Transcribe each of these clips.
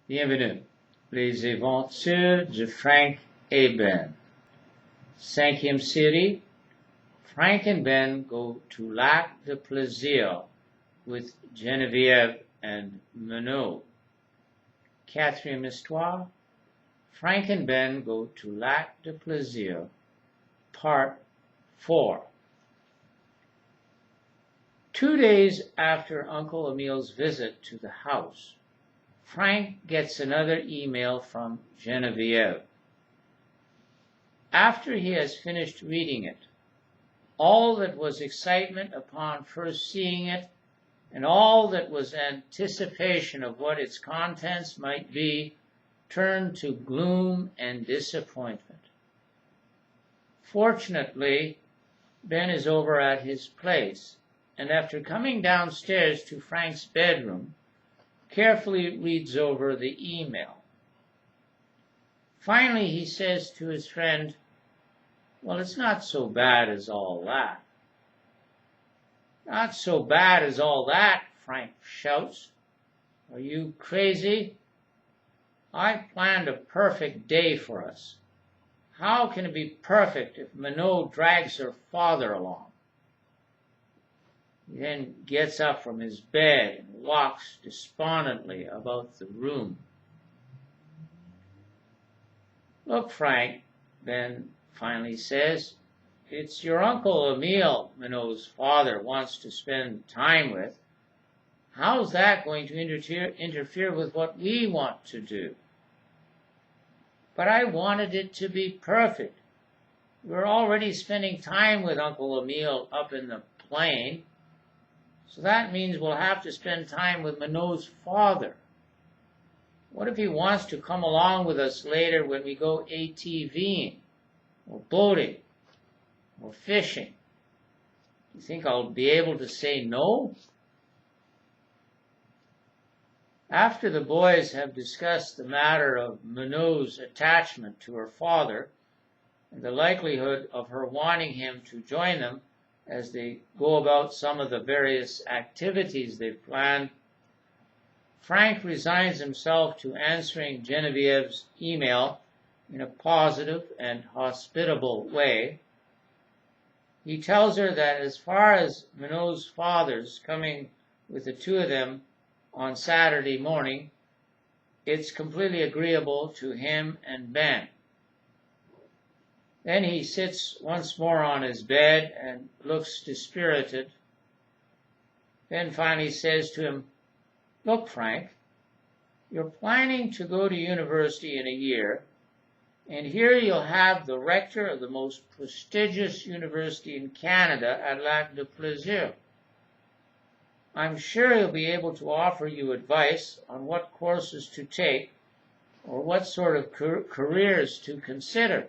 Bienvenue. Les aventures de Frank et Ben. Cinquième série. Frank and Ben go to Lac de Plaisir with Geneviève and Menot. Quatrième histoire. Frank and Ben go to Lac de Plaisir. Part 4. 2 days after Uncle Emile's visit to the house, Frank gets another email from Geneviève. After he has finished reading it, all that was excitement upon first seeing it, and all that was anticipation of what its contents might be, turned to gloom and disappointment. Fortunately, Ben is over at his place, and after coming downstairs to Frank's bedroom, carefully reads over the email. Finally, he says to his friend, "Well, it's not so bad as all that." "Not so bad as all that," Frank shouts. "Are you crazy? I planned a perfect day for us. How can it be perfect if Menot drags her father along?" He then gets up from his bed and walks despondently about the room. "Look, Frank," Ben finally says, "it's your Uncle Emile Menot's father wants to spend time with. How's that going to interfere with what we want to do?" "But I wanted it to be perfect. We're already spending time with Uncle Emile up in the plain. So that means we'll have to spend time with Menot's father. What if he wants to come along with us later when we go ATVing, or boating, or fishing? Do you think I'll be able to say no?" After the boys have discussed the matter of Menot's attachment to her father, and the likelihood of her wanting him to join them as they go about some of the various activities they've planned, Frank resigns himself to answering Genevieve's email in a positive and hospitable way. He tells her that as far as Menot's father's coming with the two of them on Saturday morning, it's completely agreeable to him and Ben. Then he sits once more on his bed and looks dispirited. Ben finally says to him, "Look, Frank, you're planning to go to university in a year, and here you'll have the rector of the most prestigious university in Canada at Lac de Plaisir. I'm sure he'll be able to offer you advice on what courses to take or what sort of careers to consider.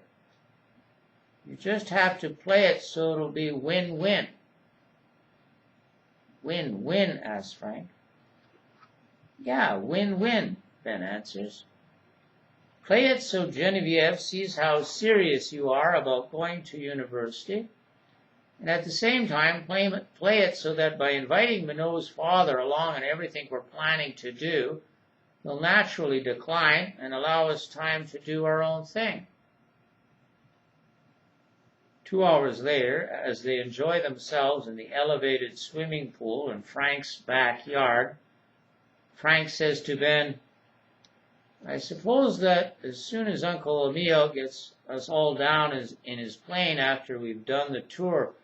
You just have to play it so it'll be win-win." "Win-win?" asks Frank. "Yeah, win-win," Ben answers. "Play it so Geneviève sees how serious you are about going to university, and at the same time play it so that by inviting Menot's father along in everything we're planning to do, he'll naturally decline and allow us time to do our own thing." 2 hours later, as they enjoy themselves in the elevated swimming pool in Frank's backyard, Frank says to Ben, "I suppose that as soon as Uncle Emile gets us all down in his plane after we've done the tour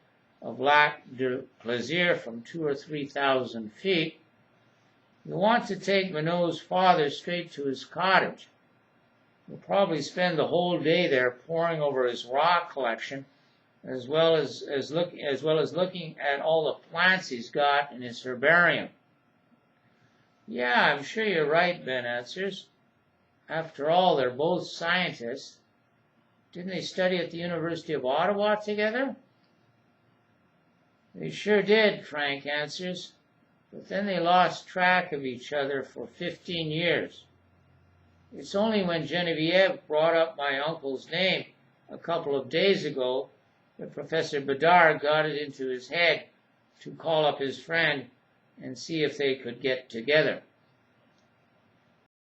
of Lac de Plaisir from 2,000 or 3,000 feet, you'll want to take Menot's father straight to his cottage. We'll probably spend the whole day there poring over his rock collection, as well as looking at all the plants he's got in his herbarium." "Yeah, I'm sure you're right," Ben answers. "After all, they're both scientists. Didn't they study at the University of Ottawa together?" "They sure did," Frank answers, "but then they lost track of each other for 15 years. It's only when Geneviève brought up my uncle's name a couple of days ago that Professor Bedard got it into his head to call up his friend and see if they could get together."